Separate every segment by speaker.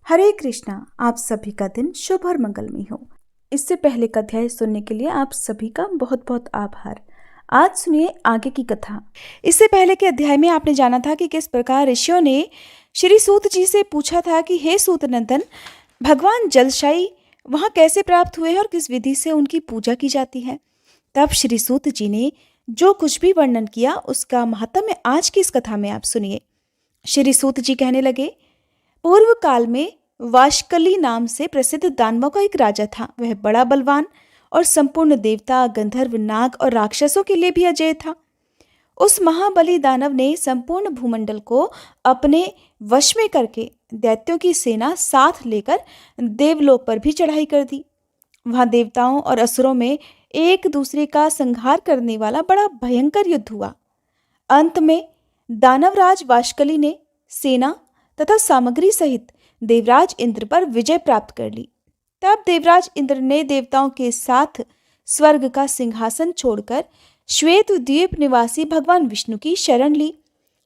Speaker 1: हरे कृष्णा। आप सभी का दिन शुभ और मंगलमय हो। इससे पहले का अध्याय सुनने के लिए आप सभी का बहुत बहुत आभार। आज सुनिए आगे की कथा। इससे पहले के अध्याय में आपने जाना था कि किस प्रकार ऋषियों ने श्री सूत जी से पूछा था कि हे सूत नंदन, भगवान जलशाई वहाँ कैसे प्राप्त हुए हैं और किस विधि से उनकी पूजा की जाती है। तब श्री सूत जी ने जो कुछ भी वर्णन किया उसका महात्म्य आज की इस कथा में आप सुनिए। श्री सूत जी कहने लगे, पूर्व काल में वाशकली नाम से प्रसिद्ध दानवों का एक राजा था। वह बड़ा बलवान और संपूर्ण देवता, गंधर्व, नाग और राक्षसों के लिए भी अजेय था। उस महाबली दानव ने संपूर्ण भूमंडल को अपने वश में करके दैत्यों की सेना साथ लेकर देवलोक पर भी चढ़ाई कर दी। वहां देवताओं और असुरों में एक दूसरे का संहार करने वाला बड़ा भयंकर युद्ध हुआ। अंत में दानवराज वाशकली ने सेना तथा सामग्री सहित देवराज इंद्र पर विजय प्राप्त कर ली। तब देवराज इंद्र ने देवताओं के साथ स्वर्ग का सिंहासन छोड़कर श्वेत द्वीप निवासी भगवान विष्णु की शरण ली,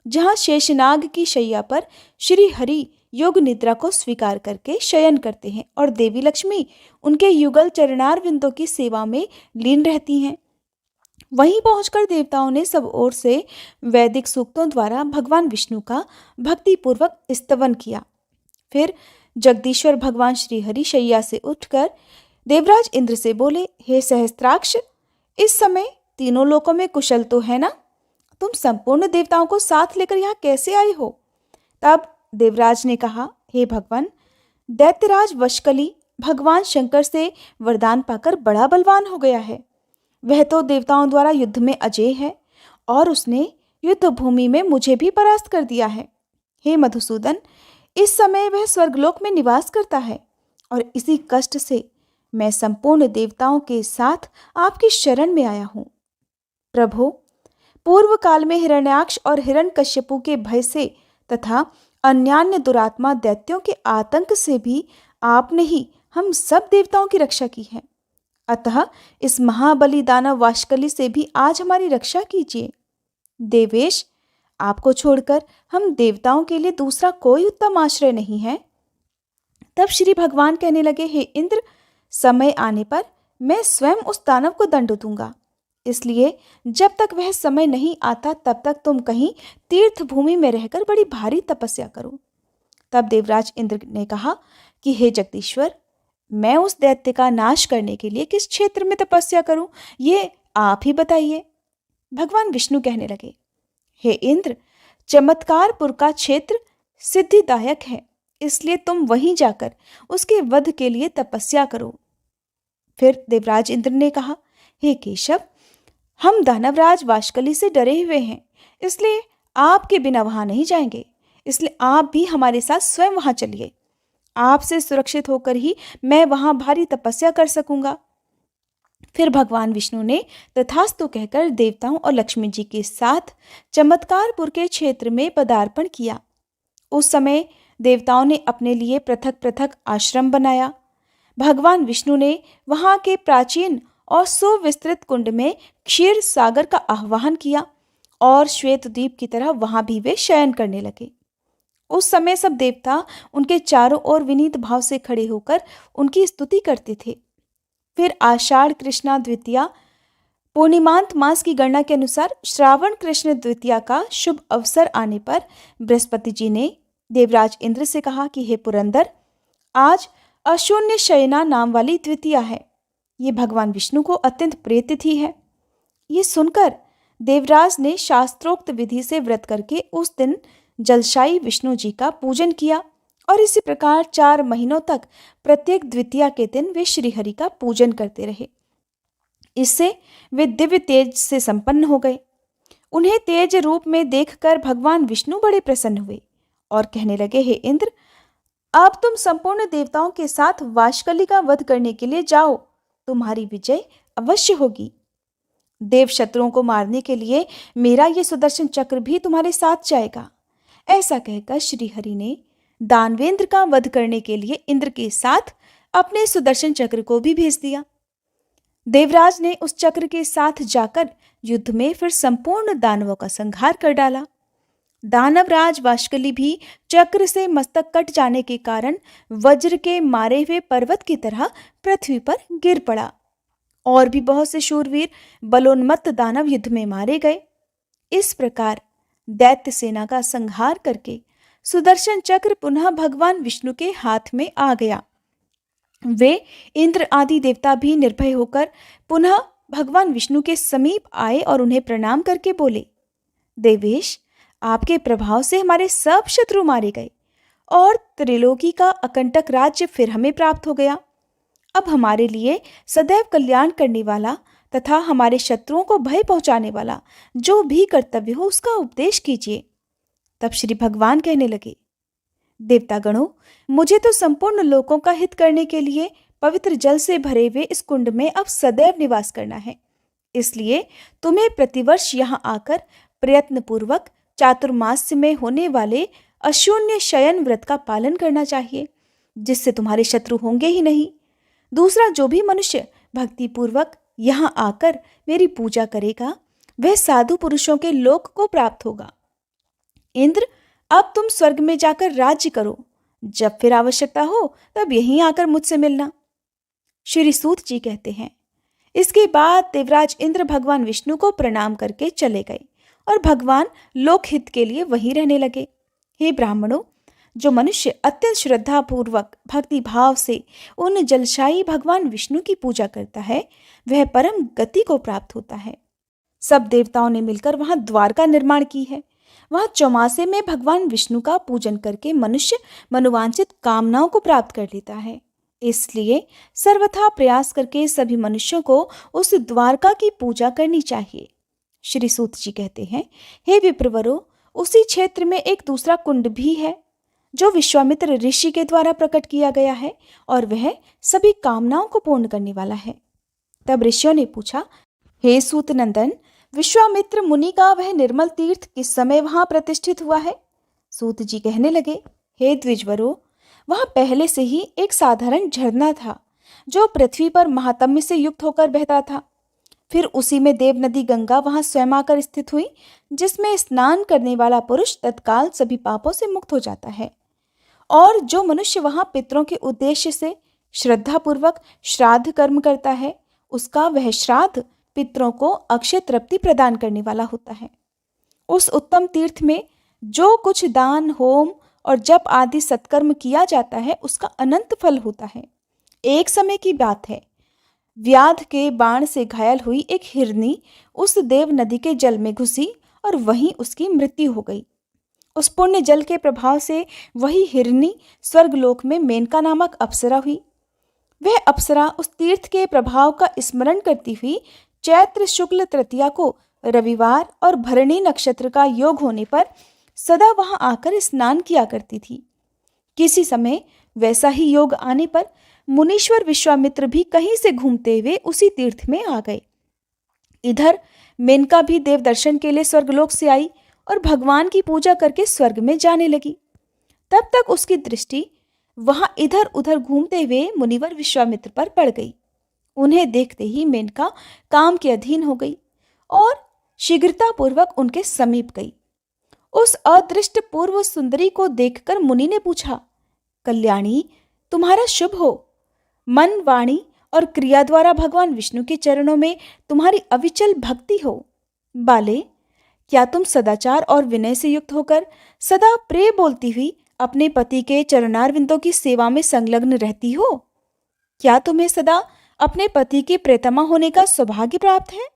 Speaker 1: जहां शेषनाग की शैया पर श्री हरि योग निद्रा को स्वीकार करके शयन करते हैं और देवी लक्ष्मी उनके युगल चरणार विंदों की सेवा में लीन रहती हैं। वहीं पहुंचकर देवताओं ने सब ओर से वैदिक सूक्तों द्वारा भगवान विष्णु का भक्तिपूर्वक स्तवन किया। फिर जगदीश्वर भगवान श्री हरि शैया से उठकर देवराज इंद्र से बोले, हे सहस्त्राक्ष, इस समय तीनों लोकों में कुशल तो है ना? तुम संपूर्ण देवताओं को साथ लेकर यहाँ कैसे आए हो? तब देवराज ने कहा, हे भगवान, दैत्यराज वशकली भगवान शंकर से वरदान पाकर बड़ा बलवान हो गया है। वह तो देवताओं द्वारा युद्ध में अजेय है और उसने युद्ध भूमि में मुझे भी परास्त कर दिया है। हे मधुसूदन, इस समय वह स्वर्गलोक में निवास करता है और इसी कष्ट से मैं संपूर्ण देवताओं के साथ आपकी शरण में आया हूँ। प्रभो, पूर्व काल में हिरण्याक्ष और हिरण्यकश्यपु के भय से तथा अन्यान्य दुरात्मा दैत्यों के आतंक से भी आपने ही हम सब देवताओं की रक्षा की है। अतः इस महाबली दानव वाशकली से भी आज हमारी रक्षा कीजिए। देवेश, आपको छोड़कर हम देवताओं के लिए दूसरा कोई उत्तम आश्रय नहीं है। तब श्री भगवान कहने लगे, हे इंद्र, समय आने पर मैं स्वयं उस दानव को दंड दूंगा। इसलिए जब तक वह समय नहीं आता तब तक तुम कहीं तीर्थ भूमि में रहकर बड़ी भारी तपस्या करो। तब देवराज इंद्र ने कहा कि हे जगदीश्वर, मैं उस दैत्य का नाश करने के लिए किस क्षेत्र में तपस्या करूं, ये आप ही बताइए। भगवान विष्णु कहने लगे, हे इंद्र, चमत्कारपुर का क्षेत्र सिद्धिदायक है, इसलिए तुम वहीं जाकर उसके वध के लिए तपस्या करो। फिर देवराज इंद्र ने कहा, हे केशव, हम दानवराज वाशकली से डरे हुए हैं, इसलिए आपके बिना वहां नहीं जाएंगे। इसलिए आप भी हमारे साथ स्वयं वहां चलिए। आपसे सुरक्षित होकर ही मैं वहां भारी तपस्या कर सकूंगा। फिर भगवान विष्णु ने तथास्तु कहकर देवताओं और लक्ष्मी जी के साथ चमत्कारपुर के क्षेत्र में पदार्पण किया। उस समय देवताओं ने अपने लिए पृथक पृथक आश्रम बनाया। भगवान विष्णु ने वहां के प्राचीन और सुविस्तृत कुंड में क्षीर सागर का आह्वान किया और श्वेत द्वीप की तरह वहां भी वे शयन करने लगे। उस समय सब देवता उनके चारों ओर विनीत भाव से खड़े होकर उनकी स्तुति करते थे। फिर आषाढ़ कृष्णा द्वितीया पूर्णिमांत मास की गणना के अनुसार श्रावण कृष्ण द्वितीया का शुभ अवसर आने पर बृहस्पति जी ने देवराज इंद्र से कहा कि हे पुरंदर, आज अशून्य शयना नाम वाली द्वितीया है। ये भगवान विष्णु को अत्यंत प्रिय तिथि है। ये सुनकर देवराज ने शास्त्रोक्त विधि से व्रत करके उस दिन जलशाई विष्णु जी का पूजन किया और इसी प्रकार 4 महीनों तक प्रत्येक द्वितीया के दिन वे श्रीहरि का पूजन करते रहे। इससे वे दिव्य तेज से संपन्न हो गए। उन्हें तेज रूप में देखकर भगवान विष्णु बड़े प्रसन्न हुए और कहने लगे, हे इंद्र, अब तुम संपूर्ण देवताओं के साथ वाशकली का वध करने के लिए जाओ, तुम्हारी विजय अवश्य होगी। देव शत्रुओं को मारने के लिए मेरा ये सुदर्शन चक्र भी तुम्हारे साथ जाएगा। ऐसा कहकर श्रीहरि ने दानवेंद्र का वध करने के लिए इंद्र के साथ अपने सुदर्शन चक्र को भी भेज दिया। देवराज ने उस चक्र के साथ जाकर युद्ध में फिर संपूर्ण दानवों का संहार कर डाला। दानवराज वाशकली भी चक्र से मस्तक कट जाने के कारण वज्र के मारे हुए पर्वत की तरह पृथ्वी पर गिर पड़ा। और भी बहुत से शूरवीर बलोन्मत्त दानव युद्ध में मारे गए। इस प्रकार दैत्य सेना का संहार करके सुदर्शन चक्र पुनः भगवान विष्णु के हाथ में आ गया। वे इंद्र आदि देवता भी निर्भय होकर पुनः भगवान विष्णु के समीप आए और उन्हें प्रणाम करके बोले, देवेश, आपके प्रभाव से हमारे सब शत्रु मारे गए और त्रिलोकी का अकंटक राज्य फिर हमें प्राप्त हो गया। अब हमारे लिए सदैव कल्याण करने वाला तथा हमारे शत्रुओं को भय पहुंचाने वाला जो भी कर्तव्य हो उसका उपदेश कीजिए। तब श्री भगवान कहने लगे, देवतागणों, मुझे तो संपूर्ण लोकों का हित करने के लिए पवित्र जल से भरे हुए इस कुंड में अब सदैव निवास करना है। इसलिए तुम्हें प्रतिवर्ष यहाँ आकर प्रयत्न पूर्वक चातुर्मास्य में होने वाले अशून्य शयन व्रत का पालन करना चाहिए, जिससे तुम्हारे शत्रु होंगे ही नहीं। दूसरा, जो भी मनुष्य भक्ति पूर्वक यहाँ आकर मेरी पूजा करेगा वह साधु पुरुषों के लोक को प्राप्त होगा। इंद्र, अब तुम स्वर्ग में जाकर राज्य करो। जब फिर आवश्यकता हो तब यहीं आकर मुझसे मिलना। श्री सूत जी कहते हैं, इसके बाद देवराज इंद्र भगवान विष्णु को प्रणाम करके चले गए और भगवान लोकहित के लिए वहीं रहने लगे। हे ब्राह्मणों, जो मनुष्य अत्यंत श्रद्धा पूर्वक भक्ति भाव से उन जलशायी भगवान विष्णु की पूजा करता है वह परम गति को प्राप्त होता है। सब देवताओं ने मिलकर वहां द्वार का निर्माण की है। वहां चौमासे में भगवान विष्णु का पूजन करके मनुष्य मनोवांछित कामनाओं को प्राप्त कर लेता है। इसलिए सर्वथा प्रयास करके सभी मनुष्यों को उस द्वारका की पूजा करनी चाहिए। श्री सूत जी कहते हैं, हे विप्रवरों, उसी क्षेत्र में एक दूसरा कुंड भी है जो विश्वामित्र ऋषि के द्वारा प्रकट किया गया है और वह सभी कामनाओं को पूर्ण करने वाला है। तब ऋषियों ने पूछा, हे सूत नंदन, विश्वामित्र मुनि का वह निर्मल तीर्थ किस समय वहां प्रतिष्ठित हुआ है? सूत जी कहने लगे, हे द्विजवरों, वहां पहले से ही एक साधारण झरना था जो पृथ्वी पर महात्म्य से युक्त होकर बहता था। फिर उसी में देव नदी गंगा वहां स्वयं आकर स्थित हुई, जिसमें स्नान करने वाला पुरुष तत्काल सभी पापों से मुक्त हो जाता है। और जो मनुष्य वहां पितरों के उद्देश्य से श्रद्धापूर्वक श्राद्ध कर्म करता है उसका वह श्राद्ध पितरों को अक्षय तृप्ति प्रदान करने वाला होता है। उस उत्तम तीर्थ में जो कुछ दान, होम और जप आदि सत्कर्म किया जाता है उसका अनंत फल होता है। एक समय की बात है, व्याध के बाण से घायल हुई एक हिरनी उस देव नदी के जल में घुसी और वहीं उसकी मृत्यु हो गई। उस पुण्य जल के प्रभाव से वही हिरनी स्वर्गलोक में मेनका नामक अप्सरा हुई। वह अप्सरा उस तीर्थ के प्रभाव का स्मरण करती हुई चैत्र शुक्ल तृतीया को रविवार और भरणी नक्षत्र का योग होने पर सदा वहां आकर स्नान किया करती थी। किसी समय वैसा ही योग आने पर मुनीश्वर विश्वामित्र भी कहीं से घूमते हुए उसी तीर्थ में आ गए। इधर मेनका भी देव दर्शन के लिए स्वर्गलोक से आई और भगवान की पूजा करके स्वर्ग में जाने लगी। तब तक उसकी दृष्टि वहां इधर उधर घूमते हुए मुनिवर विश्वामित्र पर पड़ गई। उन्हें देखते ही मेनका काम के अधीन हो गई और शीघ्रतापूर्वक उनके समीप गई। उस अदृष्ट पूर्व सुंदरी को देखकर मुनि ने पूछा, कल्याणी, तुम्हारा शुभ हो। मन, वाणी और क्रिया द्वारा भगवान विष्णु के चरणों में तुम्हारी अविचल भक्ति हो। बाले, क्या तुम सदाचार और विनय से युक्त होकर सदा प्रेम बोलती हुई अपने पति के चरणारविंदों की सेवा में संलग्न रहती हो? क्या तुम्हें सदा अपने पति के प्रेतमा होने का सौभाग्य प्राप्त है?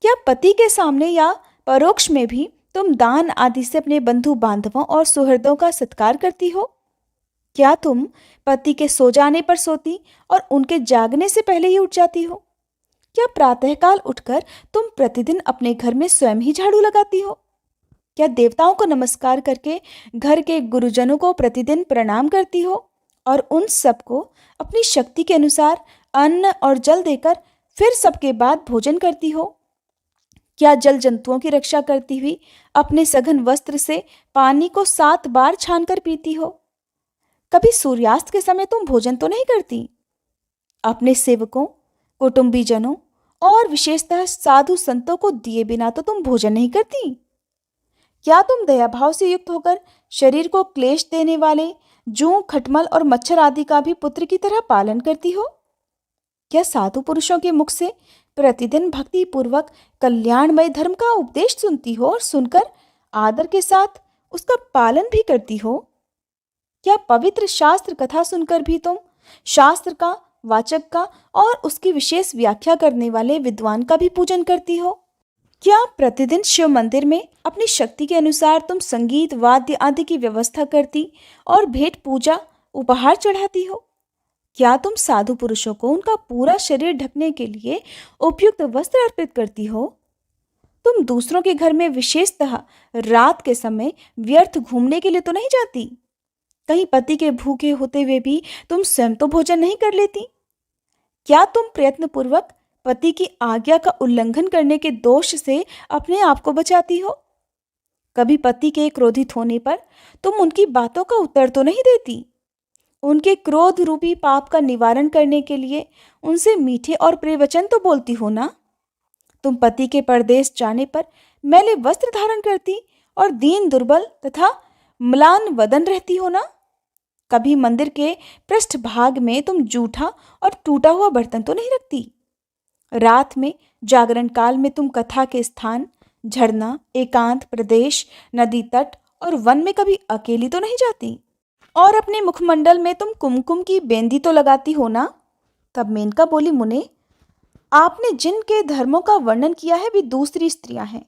Speaker 1: क्या पति के सामने या परोक्ष में भी तुम दान आदि से अपने बंधु बांधवों और सुहृदों का सत्कार करती हो? क्या तुम पति के सो जाने पर सोती और उनके जागने से पहले ही उठ जाती हो? क्या प्रातःकाल उठकर तुम प्रतिदिन अपने घर में स्वयं ही झाड़ू लगाती हो? क्या देवताओं को नमस्कार करके घर के गुरुजनों को प्रतिदिन प्रणाम करती हो और उन सबको अपनी शक्ति के अनुसार अन्न और जल देकर फिर सबके बाद भोजन करती हो? क्या जल जंतुओं की रक्षा करती हुई अपने सघन वस्त्र से पानी को 7 बार छानकर पीती हो? कभी सूर्यास्त के समय तुम भोजन तो नहीं करती? अपने सेवकों, कुटुंबीजनों और विशेषतः साधु संतों को दिए बिना तो तुम भोजन नहीं करती? क्या तुम दयाभाव से युक्त होकर शरीर को क्लेश देने वाले जूं, खटमल और मच्छर आदि का भी पुत्र की तरह पालन करती हो? क्या साधु पुरुषों के मुख से प्रतिदिन भक्ति पूर्वक कल्याणमय धर्म का उपदेश सुनती हो और सुनकर आदर के साथ उसका पालन भी करती हो? क्या पवित्र शास्त्र कथा सुनकर भी तुम शास्त्र का, वाचक का और उसकी विशेष व्याख्या करने वाले विद्वान का भी पूजन करती हो? क्या प्रतिदिन शिव मंदिर में अपनी शक्ति के अनुसार तुम संगीत, वाद्य आदि की व्यवस्था करती और भेंट पूजा, उपहार चढ़ाती हो? क्या तुम साधु पुरुषों को उनका पूरा शरीर ढकने के लिए उपयुक्त वस्त्र अर्पित करती हो? तुम दूसरों के घर में विशेषतः रात के समय व्यर्थ घूमने के लिए तो नहीं जाती? कहीं पति के भूखे होते हुए भी तुम स्वयं तो भोजन नहीं कर लेती? क्या तुम प्रयत्न पूर्वक पति की आज्ञा का उल्लंघन करने के दोष से अपने आप को बचाती हो? कभी पति के क्रोधित होने पर तुम उनकी बातों का उत्तर तो नहीं देती? उनके क्रोध रूपी पाप का निवारण करने के लिए उनसे मीठे और प्रिय वचन तो बोलती हो ना? तुम पति के परदेश जाने पर मैले वस्त्र धारण करती और दीन, दुर्बल तथा म्लान वदन रहती हो ना? कभी मंदिर के पृष्ठभाग में तुम जूठा और टूटा हुआ बर्तन तो नहीं रखती? रात में जागरण काल में तुम कथा के स्थान, झरना, एकांत प्रदेश, नदी तट और वन में कभी अकेली तो नहीं जाती? और अपने मुखमंडल में तुम कुमकुम की बेंदी तो लगाती हो ना? तब मेनका बोली, मुने, आपने जिनके धर्मों का वर्णन किया है वे दूसरी स्त्रियां हैं।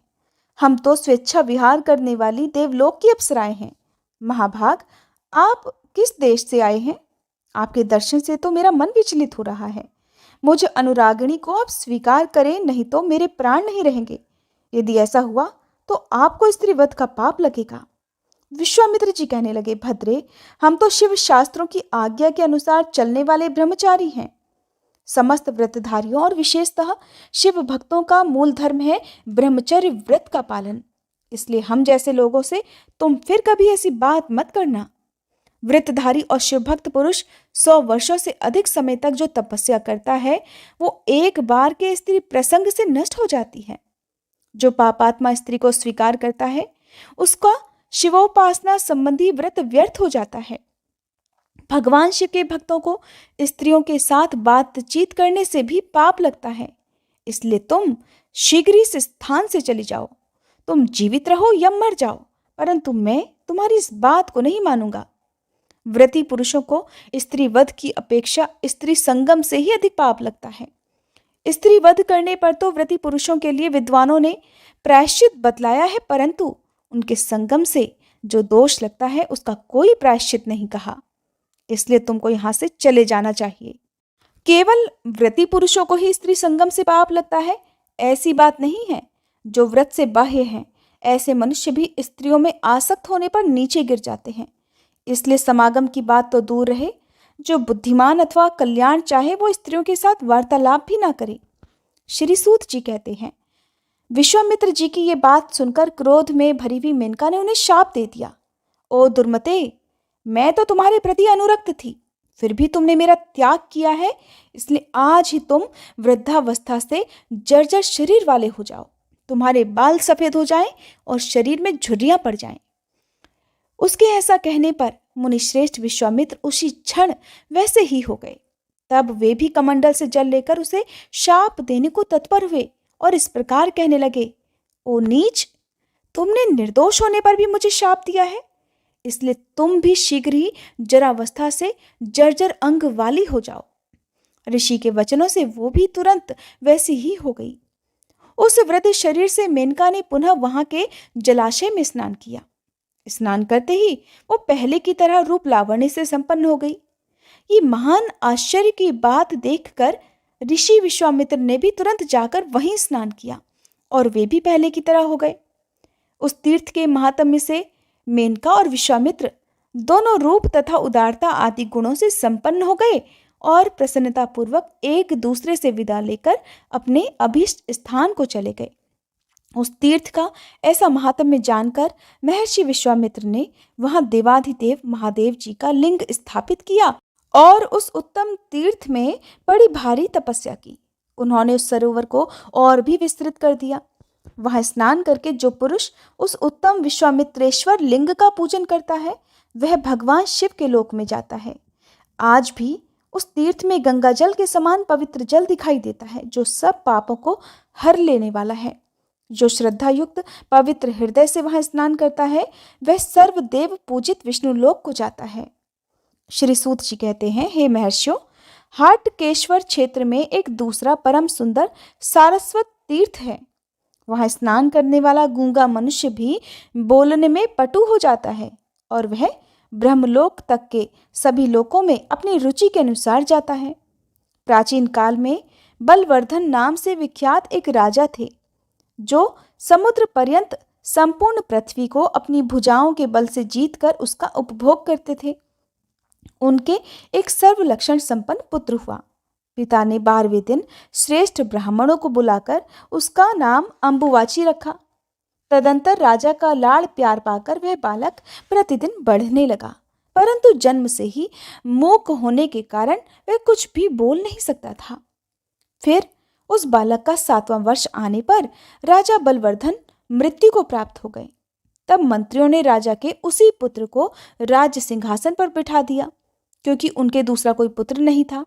Speaker 1: हम तो स्वेच्छा विहार करने वाली देवलोक की अप्सराएं हैं। महाभाग, आप किस देश से आए हैं? आपके दर्शन से तो मेरा मन विचलित हो रहा है। मुझ अनुरागिणी को आप स्वीकार करें, नहीं तो मेरे प्राण नहीं रहेंगे। यदि ऐसा हुआ तो आपको स्त्रीवध का पाप लगेगा। विश्वामित्र जी कहने लगे, भद्रे, हम तो शिव शास्त्रों की आज्ञा के अनुसार चलने वाले ब्रह्मचारी हैं। समस्त व्रतधारियों और विशेषतः शिव भक्तों का मूल धर्म है ब्रह्मचर्य व्रत का पालन। इसलिए हम जैसे लोगों से तुम फिर कभी ऐसी बात मत करना। व्रतधारी और शिव भक्त पुरुष 100 वर्षों से अधिक समय तक जो तपस्या करता है वो एक बार के स्त्री प्रसंग से नष्ट हो जाती है। जो पापात्मा स्त्री को स्वीकार करता है उसका शिवोपासना संबंधी व्रत व्यर्थ हो जाता है। भगवान शिव के भक्तों को स्त्रियों के साथ बातचीत करने से भी पाप लगता है। इसलिए तुम शीघ्र इस स्थान से चली जाओ। तुम जीवित रहो या मर जाओ, परंतु मैं तुम्हारी इस बात को नहीं मानूंगा। व्रती पुरुषों को स्त्री वध की अपेक्षा स्त्री संगम से ही अधिक पाप लगता है। स्त्री वध करने पर तो व्रती पुरुषों के लिए विद्वानों ने प्रायश्चित बतलाया है, परंतु उनके संगम से जो दोष लगता है उसका कोई प्रायश्चित नहीं कहा। इसलिए तुमको यहाँ से चले जाना चाहिए। केवल व्रती पुरुषों को ही स्त्री संगम से पाप लगता है ऐसी बात नहीं है। जो व्रत से बाह्य हैं ऐसे मनुष्य भी स्त्रियों में आसक्त होने पर नीचे गिर जाते हैं। इसलिए समागम की बात तो दूर रहे, जो बुद्धिमान अथवा कल्याण चाहे वो स्त्रियों के साथ वार्तालाप भी ना करे। श्री सूत जी कहते हैं, विश्वामित्र जी की ये बात सुनकर क्रोध में भरी हुई मेनका ने उन्हें शाप दे दिया। ओ दुर्मते, मैं तो तुम्हारे प्रति अनुरक्त थी, फिर भी तुमने मेरा त्याग किया है। इसलिए आज ही तुम वृद्धावस्था से जर्जर शरीर वाले हो जाओ। तुम्हारे बाल सफेद हो जाएं और शरीर में झुर्रियां पड़ जाएं। उसके ऐसा कहने पर मुनिश्रेष्ठ विश्वामित्र उसी क्षण वैसे ही हो गए। तब वे भी कमंडल से जल लेकर उसे शाप देने को तत्पर हुए और इस प्रकार कहने लगे, ओ नीच, तुमने निर्दोष होने पर भी मुझे शाप दिया है, इसलिए तुम भी शीघ्र ही जरावस्था से जर्जर अंग वाली हो जाओ। ऋषि के वचनों से वो भी तुरंत वैसी ही हो गई। उस वृद्ध शरीर से मेनका ने पुनः वहां के जलाशय में स्नान किया। स्नान करते ही वो पहले की तरह रूप लावण्य से संपन्न हो गई। ये महान आश्चर्य की बात देखकर ऋषि विश्वामित्र ने भी तुरंत जाकर वहीं स्नान किया और वे भी पहले की तरह हो गए। उस तीर्थ के महात्म्य से मेनका और विश्वामित्र दोनों रूप तथा उदारता आदि गुणों से संपन्न हो गए और प्रसन्नता पूर्वक एक दूसरे से विदा लेकर अपने अभीष्ट स्थान को चले गए। उस तीर्थ का ऐसा महात्म्य जानकर महर्षि विश्वामित्र ने वहां देवाधिदेव महादेव जी का लिंग स्थापित किया और उस उत्तम तीर्थ में बड़ी भारी तपस्या की। उन्होंने उस सरोवर को और भी विस्तृत कर दिया। वहां स्नान करके जो पुरुष उस उत्तम विश्वामित्रेश्वर लिंग का पूजन करता है वह भगवान शिव के लोक में जाता है। आज भी उस तीर्थ में गंगा जल के समान पवित्र जल दिखाई देता है जो सब पापों को हर लेने वाला है। जो श्रद्धा युक्त पवित्र हृदय से वहां स्नान करता है वह सर्वदेव पूजित विष्णु लोक को जाता है। श्री सूत जी कहते हैं, हे महर्षियों, हाटकेश्वर क्षेत्र में एक दूसरा परम सुंदर सारस्वत तीर्थ है। वहां स्नान करने वाला गूंगा मनुष्य भी बोलने में पटु हो जाता है और वह ब्रह्मलोक तक के सभी लोकों में अपनी रुचि के अनुसार जाता है। प्राचीन काल में बलवर्धन नाम से विख्यात एक राजा थे जो समुद्र पर्यंत संपूर्ण पृथ्वी को अपनी भुजाओं के बल से जीतकर उसका उपभोग करते थे। उनके एक सर्वलक्षण संपन्न पुत्र हुआ। पिता ने 12वें दिन श्रेष्ठ ब्राह्मणों को बुलाकर उसका नाम अम्बुवाची रखा। तदंतर राजा का लाड़ प्यार पाकर वह बालक प्रतिदिन बढ़ने लगा, परंतु जन्म से ही मूक होने के कारण वह कुछ भी बोल नहीं सकता था। फिर उस बालक का 7वां वर्ष आने पर राजा बलवर्धन मृत्यु को प्राप्त हो गए। तब मंत्रियों ने राजा के उसी पुत्र को राज्य सिंहासन पर बिठा दिया, क्योंकि उनके दूसरा कोई पुत्र नहीं था।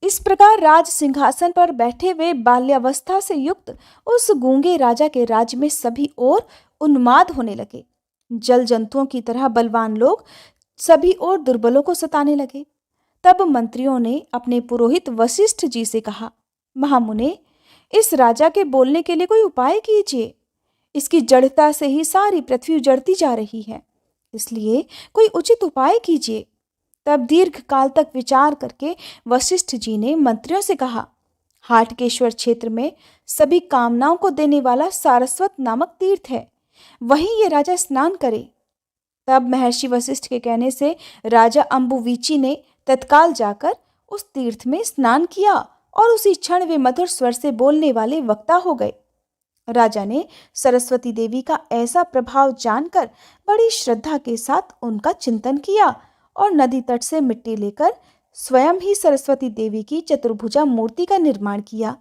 Speaker 1: इस प्रकार राज सिंहासन पर बैठे हुए बाल्यावस्था से युक्त उस गूंगे राजा के राज्य में सभी ओर उन्माद होने लगे। जल जंतुओं की तरह बलवान लोग सभी ओर दुर्बलों को सताने लगे। तब मंत्रियों ने अपने पुरोहित वशिष्ठ जी से कहा, महामुने, इस राजा के बोलने के लिए कोई उपाय कीजिए। इसकी जड़ता से ही सारी पृथ्वी उजड़ती जा रही है, इसलिए कोई उचित उपाय कीजिए। तब दीर्घ काल तक विचार करके वशिष्ठ जी ने मंत्रियों से कहा, हाटकेश्वर क्षेत्र में सभी कामनाओं को देने वाला सारस्वत नामक तीर्थ है, वहीं ये राजा स्नान करे। तब महर्षि वशिष्ठ के कहने से राजा अम्बुवीची ने तत्काल जाकर उस तीर्थ में स्नान किया और उसी क्षण वे मधुर स्वर से बोलने वाले वक्ता हो गए। राजा ने सरस्वती देवी का ऐसा प्रभाव जानकर बड़ी श्रद्धा के साथ उनका चिंतन किया और नदी तट से मिट्टी लेकर स्वयं ही सरस्वती देवी की चतुर्भुजा मूर्ति का निर्माण किया।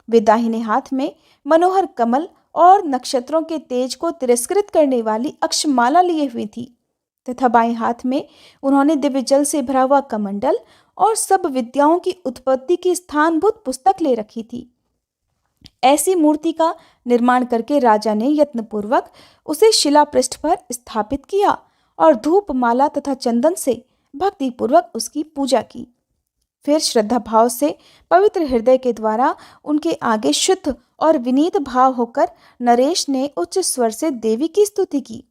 Speaker 1: वे दाहिने हाथ में मनोहर कमल और नक्षत्रों के तेज को तिरस्कृत करने वाली अक्षमाला लिए हुई थी तथा बाएं हाथ में उन्होंने दिव्य जल से भरा हुआ कमंडल और सब विद्याओं की उत्पत्ति की स्थानभूत पुस्तक ले रखी थी। ऐसी मूर्ति का निर्माण करके राजा ने यत्नपूर्वक उसे शिला पृष्ठ पर स्थापित किया और धूप माला तथा चंदन से भक्तिपूर्वक उसकी पूजा की। फिर श्रद्धा भाव से पवित्र हृदय के द्वारा उनके आगे शुद्ध और विनीत भाव होकर नरेश ने उच्च स्वर से देवी की स्तुति की।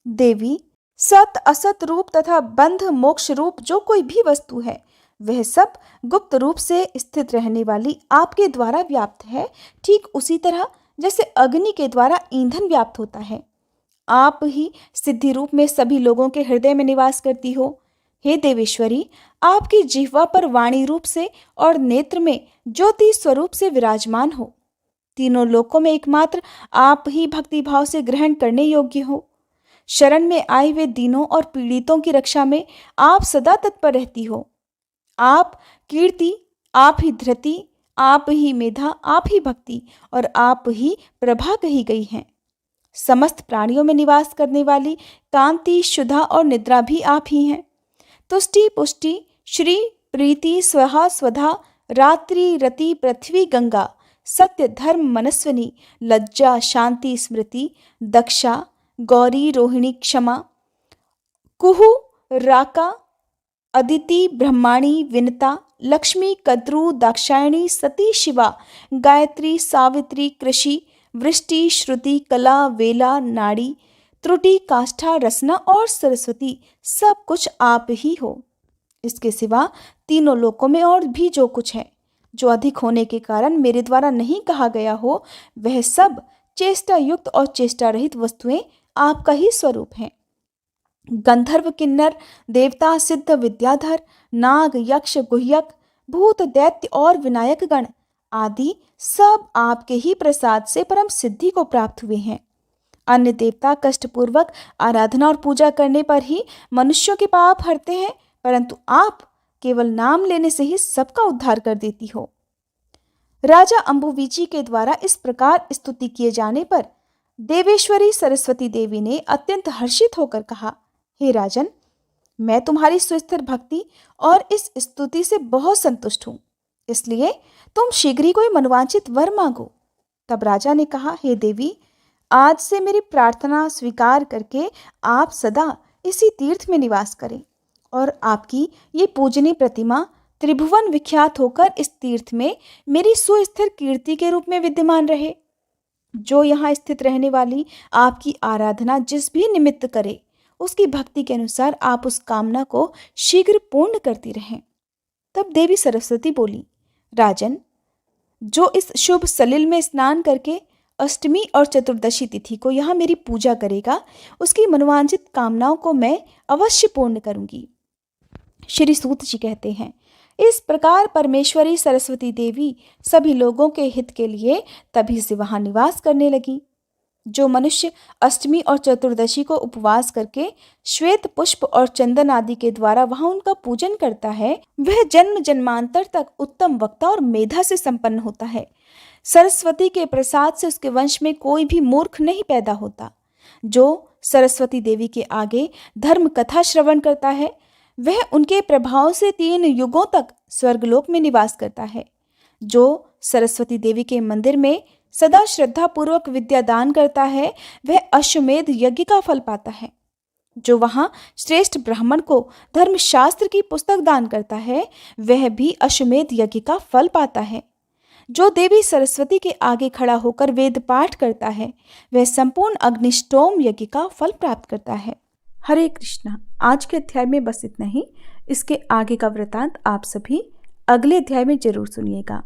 Speaker 1: देवी, सत असत रूप तथा बंध मोक्ष रूप जो कोई भी वस्तु है वह सब गुप्त रूप से स्थित रहने वाली आपके द्वारा व्याप्त है, ठीक उसी तरह जैसे अग्नि के द्वारा ईंधन व्याप्त होता है। आप ही सिद्धि रूप में सभी लोगों के हृदय में निवास करती हो। हे देवेश्वरी, आपकी जिह्वा पर वाणी रूप से और नेत्र में ज्योति स्वरूप से विराजमान हो। तीनों लोकों में एकमात्र आप ही भक्ति भाव से ग्रहण करने योग्य हो। शरण में आए हुए दीनों और पीड़ितों की रक्षा में आप सदा तत्पर रहती हो। आप कीर्ति, आप ही धृति, आप ही मेधा, आप ही भक्ति और आप ही प्रभा कही गई हैं। समस्त प्राणियों में निवास करने वाली कांति, शुद्धा और निद्रा भी आप ही हैं। तुष्टि, पुष्टि, श्री, प्रीति, स्वहा, स्वधा, रात्रि, रति, पृथ्वी, गंगा, सत्य, धर्म, मनस्विनी, लज्जा, शांति, स्मृति, दक्षा, गौरी, रोहिणी, क्षमा, कुहु, राका, अदिति, ब्रह्माणी, विनता, लक्ष्मी, कद्रू, दाक्षायणी, सती, शिवा, गायत्री, सावित्री, कृषि, वृष्टि, श्रुति, कला, वेला, नाड़ी, त्रुटि, काष्ठा, रसना और सरस्वती सब कुछ आप ही हो। इसके सिवा तीनों लोकों में और भी जो कुछ है, जो अधिक होने के कारण मेरे द्वारा नहीं कहा गया हो, वह सब चेष्टा युक्त और चेष्टा रहित वस्तुएं आपका ही स्वरूप हैं। गंधर्व, किन्नर, देवता, सिद्ध, विद्याधर, नाग, यक्ष, गुह्यक, भूत, दैत्य और विनायक गण आदि सब आपके ही प्रसाद से परम सिद्धि को प्राप्त हुए हैं। अन्य देवता कष्टपूर्वक आराधना और पूजा करने पर ही मनुष्यों के पाप हरते हैं, परंतु आप केवल नाम लेने से ही सबका उद्धार कर देती हो। राजा अम्बुवीची के द्वारा इस प्रकार स्तुति किए जाने पर देवेश्वरी सरस्वती देवी ने अत्यंत हर्षित होकर कहा, हे राजन, मैं तुम्हारी सुस्थिर भक्ति और इस स्तुति से बहुत संतुष्ट हूं, इसलिए तुम शीघ्र ही कोई मनोवांछित वर मांगो। तब राजा ने कहा, हे देवी, आज से मेरी प्रार्थना स्वीकार करके आप सदा इसी तीर्थ में निवास करें और आपकी ये पूजनीय प्रतिमा त्रिभुवन विख्यात होकर इस तीर्थ में मेरी सुस्थिर कीर्ति के रूप में विद्यमान रहे। जो यहाँ स्थित रहने वाली आपकी आराधना जिस भी निमित्त करे, उसकी भक्ति के अनुसार आप उस कामना को शीघ्र पूर्ण करती रहें। तब देवी सरस्वती बोली, राजन, जो इस शुभ सलिल में स्नान करके अष्टमी और चतुर्दशी तिथि को यहाँ मेरी पूजा करेगा, उसकी मनोवांछित कामनाओं को मैं अवश्य पूर्ण करूंगी। श्री सूत जी कहते हैं, इस प्रकार परमेश्वरी सरस्वती देवी सभी लोगों के हित के लिए तभी से वहां निवास करने लगी। जो मनुष्य अष्टमी और चतुर्दशी को उपवास करके श्वेत पुष्प और चंदन आदि के द्वारा वहां उनका पूजन करता है, वह जन्म जन्मांतर तक उत्तम वक्ता और मेधा से संपन्न होता है। सरस्वती के प्रसाद से उसके वंश में कोई भी मूर्ख नहीं पैदा होता। जो सरस्वती देवी के आगे धर्म कथा श्रवण करता है, वह उनके प्रभाव से 3 युगों तक स्वर्गलोक में निवास करता है। जो सरस्वती देवी के मंदिर में सदा श्रद्धा पूर्वक विद्या दान करता है, वह अश्वमेध यज्ञ का फल पाता है। जो वहां श्रेष्ठ ब्राह्मण को धर्मशास्त्र की पुस्तक दान करता है, वह भी अश्वमेध यज्ञ का फल पाता है। जो देवी सरस्वती के आगे खड़ा होकर वेद पाठ करता है, वह संपूर्ण अग्निष्टोम यज्ञ का फल प्राप्त करता है। हरे कृष्णा। आज के अध्याय में बस इतना ही। इसके आगे का वृतांत आप सभी अगले अध्याय में जरूर सुनिएगा।